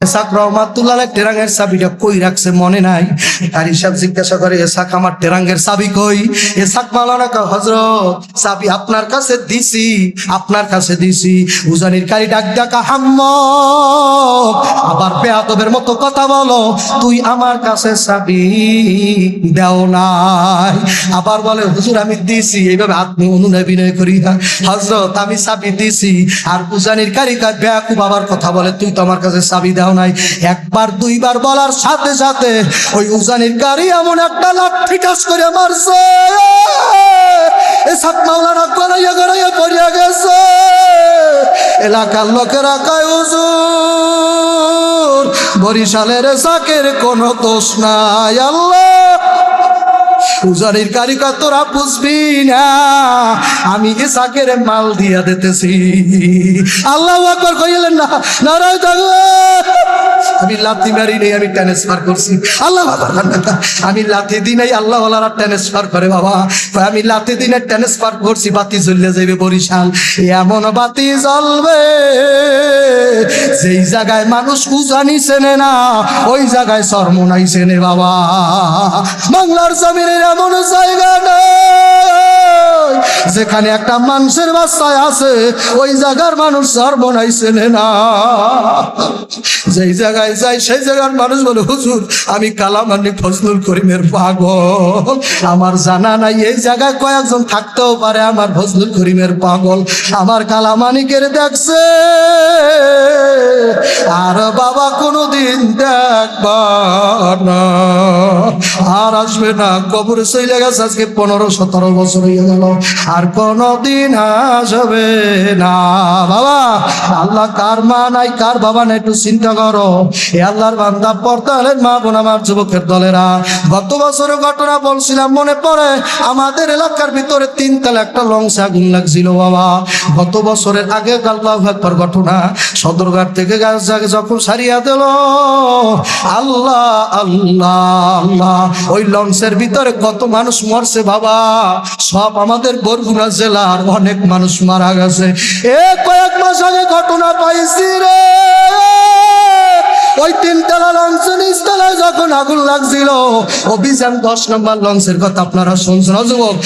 এসাক রহমাতুল্লাহ টেরাঙ্গের চাবিটা কই রাখছে মনে নাই। আর হিসাব জিজ্ঞাসা করে, এসাক আমার টেরাঙ্গের চাবি কই? এসাক মাওলানা কয়, হযরত চাবি আপনার কাছে দিছি, আপনার কাছে দিছি। উজানির কারি ডাক ডাকা, হাম্মক আবার বেয়াদবের মতো কথা বলো, তুই আমার কাছে চাবি দেও নাই। আবার বলে, হুজুর আমি দিছি। এইভাবে আত্মীয় অনুনয় বিনয় করি, হযরত আমি চাবি দিছি। আর উজানির কারি কয়, বেয়াকুব আবার কথা বলে, তুই তো আমার কাছে চাবি দাও নাই। একবার দুইবার বলার সাথে সাথে ওই উজানির কারি এমন একটা লাঠি টাচ করে মারছে, এসাক মাওলানা গড়াইয়া গড়াইয়া পড়িয়া গেছে। এলাকার লোকেরা কয়, হুজুর বরিশালের এসাকের কোনো দোষ নাই। আল্লাহ উজানির কারিকা তোরা বুঝবি না, আমি এসাকের মাল দিয়া দিতেছি। আল্লাহু আকবার কইলেন না, নারায়ে তাকবীর। আমি লাথি মারি নেই, আমি ট্রান্সফার করছি। আল্লাহু আকবার, আমি লাথি দিই নাই, আল্লাহ ওয়ালারা ট্রান্সফার করে বাবা। আমি লাথি দিনে ট্রান্সফার করছি, বাতি জ্বলে যাবে বরিশাল। এমন বাতি জ্বলবে যেই জায়গায় মানুষ উজানি চেনে না, ওই জায়গায় চরমোনাই চেনে বাবা। বাংলার জমিনের এমন জায়গা নেই যেখানে একটা মানুষের বাচ্চায় আছে, ওই জায়গার মানুষ চরমোনাই চেনে না। যেই জায়গায় যাই সেই জায়গার মানুষ বলে, হুজুর আমি কালামানি ফজলুল করিমের পাগল। আমার জানা নাই এই জায়গায় কয়েকজন থাকতেও পারে আমার ফজলুল করিমের পাগল। আমার কালামানিকের দেখছে আর বাবা কোনোদিন দেখবার না, আর আসবে না। কবরে চলে গেছে আজকে 15-17 বছর হয়ে গেল, আর কোনোদিন আসবে না বাবা। আল্লাহ কার মা নাই, কার বাবা নাই, একটু চিন্তা করো। এ আল্লাহর বান্দা, পর্দালের মা বোন, আমার যুবকের দলেরা, গত বছরের ঘটনা বলছিলাম মনে পড়ে? আমাদের এলাকার ভিতরে 3 তলা একটা লঞ্চে আগুন লাগছিল বাবা। গত বছরের আগে আল্লাহু আকবার ঘটনা, সদরঘাট থেকে যখন সারিয়া দিল, আল্লাহ আল্লাহ আল্লাহ, ওই লঞ্চের ভিতরে কত মানুষ মরছে বাবা। সব আমাদের বরগুনা জেলার অনেক মানুষ মারা গেছে। কয়েক মাস আগে ঘটনা পাইছি রে, ওই 3 তলা লঞ্চের নিচতলায় যখন আগুন লাগছিল, অভিযান 10 নম্বর লঞ্চের কথা আপনারা শুনছেন? যুবক,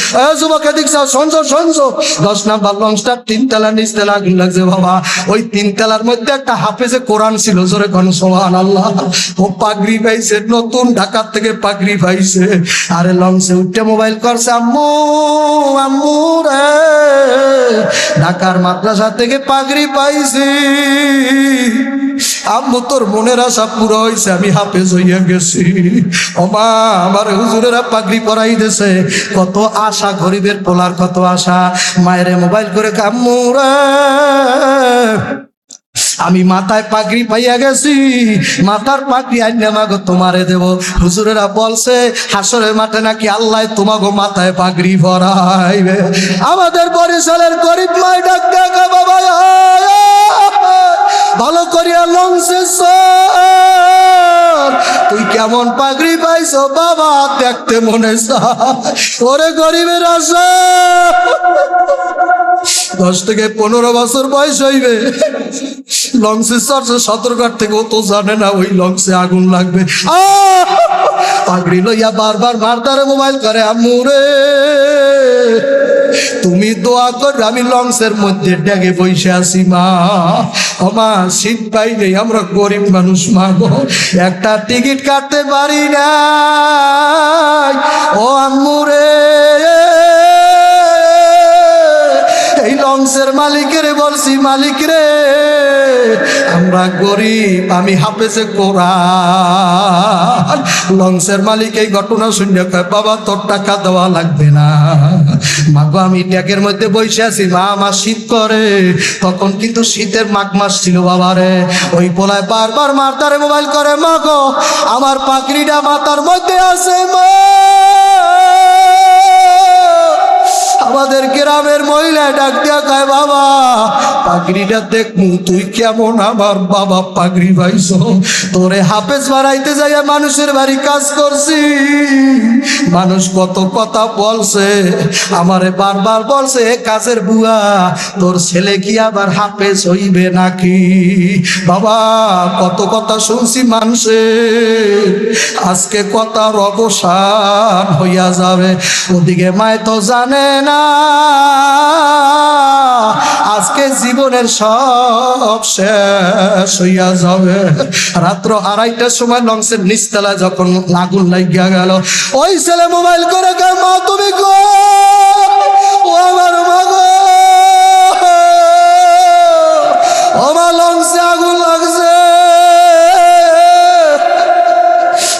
যুবক এদিক শুনছো? 10 নম্বর লঞ্চটা 3 তলা নিচতলা আগুন লাগছে বাবা। ওই 3 তলার মধ্যে একটা হাফেজে কোরআন ছিল, জোরে কোন সুবহানাল্লাহ। ও পাগড়ি পাইছে, নতুন ঢাকা থেকে পাগড়ি পাইছে। আরে লঞ্চে উঠে মোবাইল করছে, আম্মু আম্মু রে, ঢাকার মাদ্রাসা থেকে পাগড়ি পাইছি। আম্মু তোর মনের আশা পুরো হয়েছে, আমি হাফেজ হইয়া গেছি। ওমা আমার হুজুরেরা পাগড়ি পরাই দিয়েছে। কত আশা, গরিবের পোলার কত আশা। মায়ের মোবাইল করে, আম্মু রে আমি মাথায় পাগড়ি পাইয়া গেছি, মাথার পাগড়ি আইনা মাগো তোমারে দেব। হুজুরেরা বলছে হাসরের মাঠে নাকি আল্লাহ তোমাগো মাথায় পাগড়ি পরাইবে। আমাদের বরিশালের গরিব মাই ডাক দেখা, বাবা ভালো করিয়া লঞ্চে তুই কেমন পাগড়ি পাইছো বাবা, দেখতে মনে চায়। ওরে গরিবের আশা, 10 থেকে 15 বছর বয়স হইবে, লঞ্চে চড়ছে সদরঘাট থেকে, ও তো জানে না ওই লঞ্চে আগুন লাগবে। পাগড়ি লইয়া বারবার মারতারে মোবাইল করে, আম্মু রে তুমি দোয়া করে, আমি লঞ্চের মধ্যে ডেগে বসে আছি মা। ওমা শীত পাই নেই, আমরা গরিব মানুষ মা গো, একটা টিকিট কাটতে পারি না। ও আম্মু রে, এই লঞ্চের মালিকের বলছি, মালিক রে আমরা গরিব, আমি হাফেজে কোরআন। লঞ্চের মালিক এই ঘটনা শুনে কয়, বাবা তোর টাকা দেওয়া লাগবে না, মাগো আমি ট্যাগের মধ্যে বসে আছি মা, আমার শীত করে। তখন কিন্তু শীতের মাঘ মাস ছিল বাবা রে। ওই পোলায় বারবার মারতারে মোবাইল করে, মাগো আমার পাগড়িটা মাথার মধ্যে আছে মা। আমাদের গ্রামের মহিলা ডাক দিয়া কয়, বাবা পাগড়িটা দেখমু, তুই কেমন আমার বাবা পাগড়ি পাইছ? তোরে হাফেজ বাড়াইতে যাইয়া মানুষের বাড়ি কাজ করছি, মানুষ কত কথা বলছে, আমারে বারবার বলছে, কাজের বুয়া তোর ছেলে কি আবার হাফেজ হইবে নাকি? বাবা কত কথা শুনছি মানুষের, আজকে কথার অবসান হইয়া যাবে। ওদিকে মায় তো জানে না আজকে জীবনের সব শেষ হইয়া যাবে। রাত্র 2:30টার সময় লঞ্চের নিচতলা যখন আগুন লাগিয়া গেল, ওই ছেলে মোবাইল করে কয়, মা তুমি গো, ও আমার মা গো, আমার লঞ্চে আগুন লাগছে।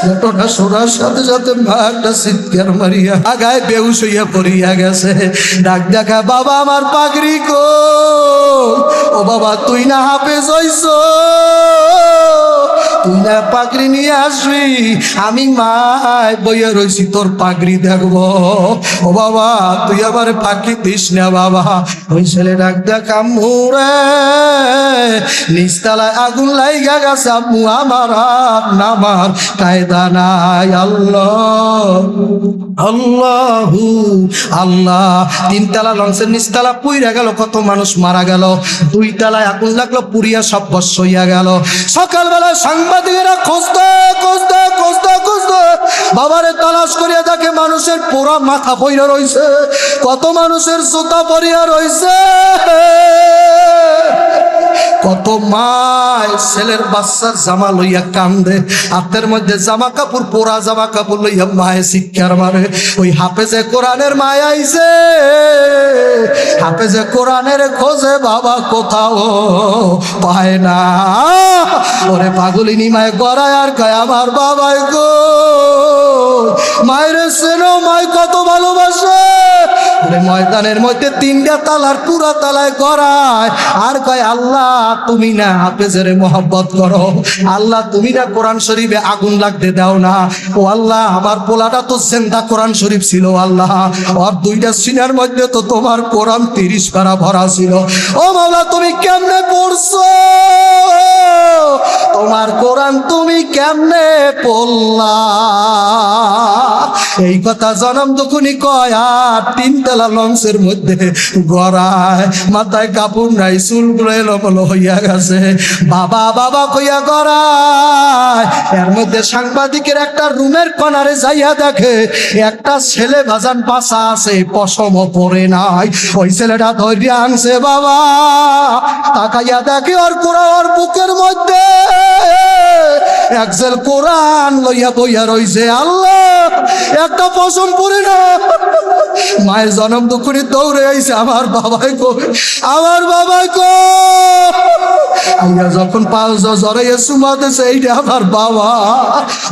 ঘটনা শোনার সাথে সাথে মা একটা চিৎকার মারিয়া আগায় বেহুশ হইয়া পড়িয়া গেছে। ডাক দেখা, বাবা আমার পাগড়ি কো? ও বাবা তুই না হাফেজ হইছ, তুই না পাগড়ি নিয়ে আসবি, আমি মায় বইয়া রইছি তোর পাগড়ি দেখবো। ও বাবা তুই আবার ফাঁকি দিস না বাবা। ওই ছেলে ডাক দেখা, আম্মু রে নিচতলায় আগুন লাইগা গেছে আম্মু, আমার আর নামার কায়দা নাই। আল্লাহ আল্লাহু আল্লাহ। 3 তলা লঞ্চের নিচতলা পুইরা গেল, কত মানুষ মারা গেল। 2 তলায় আগুন লাগলো, পুড়িয়া সব বশ হইয়া গেল। সকালবেলা সাংবাদিকেরা খুঁজতে খুঁজতে খুঁজতে খুঁজতে বাবারে তালাশ করিয়া দেখে মানুষের পুরা মাথা পইরা রইছে, কত মানুষের জুতা পরিয়া রইছে, কত মায় ছেলের বাচ্চার জামা লইয়া কান্দে, হাতের মধ্যে জামা কাপড়, পোড়া জামা কাপড় লইয়া মায়ে শিক্ষার মারে। ওই হাফেজে কোরআনের মায় আইছে, হাফেজে কোরআনের খোঁজে বাবা কোথাও পায় না। ওরে পাগলিনী মায় গড়ায় আর কয়, আমার বাবাই গো, মায়ের সেনো মায় কত ভালোবাসে। ময়দানের মধ্যে 3টা তালার পুরা তালায় গড়ায় আর কয়, আল্লাহ তুমি না হাফেজের মহব্বত করো, আল্লাহ তুমি না কোরআন শরীফে আগুন লাগতে দাও না। ও আল্লাহ আমার পোলাটা তো জিন্দা কোরআন শরীফ ছিল, আল্লাহ আর 2টা সিনার মধ্যে তো তোমার কোরআন 30 পারা ভরা ছিল। ও মাওলা তুমি কেমনে পড়ছো, তোমার কোরআন তুমি কেমনে পড়লা? এই কথা জনম দুখুনি কয় আর 3 তলা লঞ্চের মধ্যে গড়ায়, মাথায় কাপড় নাই, চুলগুলো এলোমেলো হইয়া গেছে, বাবা বাবা কইয়া গড়ায়। এর মধ্যে সাংবাদিকের একটা রুমের কর্নারে যাইয়া দেখে একটা ছেলে বাজান বাঁচা আছে, পশমও পরে নাই। ওই ছেলেটা ধৈর্য আনছে, বাবা তাকাইয়া দেখে ওর কোরআন ওর বুকের মধ্যে একজেল কোরআন লইয়া বইয়া রইছে। আল্লাহ একটা পশম পরে না। মায়ের জনম দুঃখী দৌড়ে আইছে, আমার বাবাই কো, আমার বাবাই কো। আইয়া যখন পাল জড়াইয়া সুমাতেছে, এইটা আমার বাবা।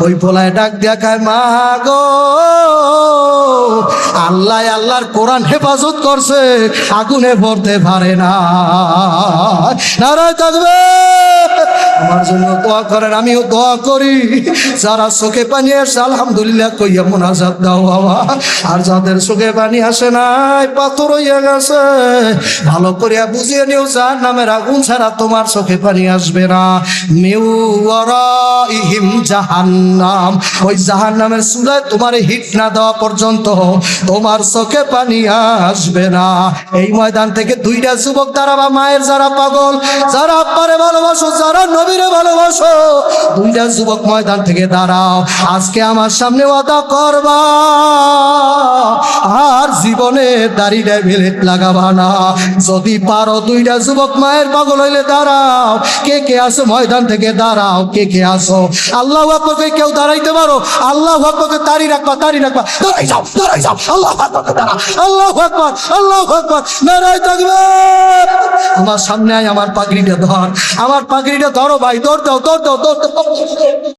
ওই পোলায় ডাক দেখায়, মা গো, আল্লাহ আল্লাহর কোরআন হেফাজত করছে, আগুনে পড়তে পারে না। নারায় থাকবে। আমার জন্য দোয়া করেন, আমিও দোয়া করি। যারা চোখে পানি আসে আলহামদুলিল্লাহ কইয়া মোনাজাত দাও বাবা। আর যাদের চোখে পানি আসে নাই, পাথর হইয়া গেছে, ভালো করিয়া বুঝিয়ে নিও, জাহান্নামের আগুন ছাড়া তোমার চোখে পানি আসবে না। মিউরাইহিম জাহান্নাম, ওই জাহান্নামের চুলায় তোমার হিট না দেওয়া পর্যন্ত তোমার চোখে পানি আসবে না। এই ময়দান থেকে 2টা যুবক দাঁড়াবা, মায়ের যারা পাগল, যারা আব্বারে ভালোবাসো, যারা নবীরে ভালোবাসো, 2টা যুবক ময়দান থেকে দাঁড়াও। আজকে আমার সামনে ওয়াদা করবা আর জীবনে দাড়িটা বেলেট লাগাবা না। যদি পারো 2টা যুবক মায়ের পাগল হইলে দাঁড়াও। কে কে আসো ময়দান থেকে দাঁড়াও, কে কে আসো? আল্লাহু আকবার। কেউ দাঁড়াইতে পারো? আল্লাহু আকবার। দাঁড়িয়ে রাখবা, দাঁড়িয়ে রাখবা, দাঁড়াই যাও, দাঁড়াই যাও। আল্লাহু আকবার, দাঁড়া। আল্লাহু আকবার, আল্লাহু আকবার। নারায়ে তাকবীর। আমার সামনে আয়, আমার পাগড়িটা ধর, আমার পাগড়িটা ধরো ভাই, ধর দাও, ধর দাও, ধর দাও।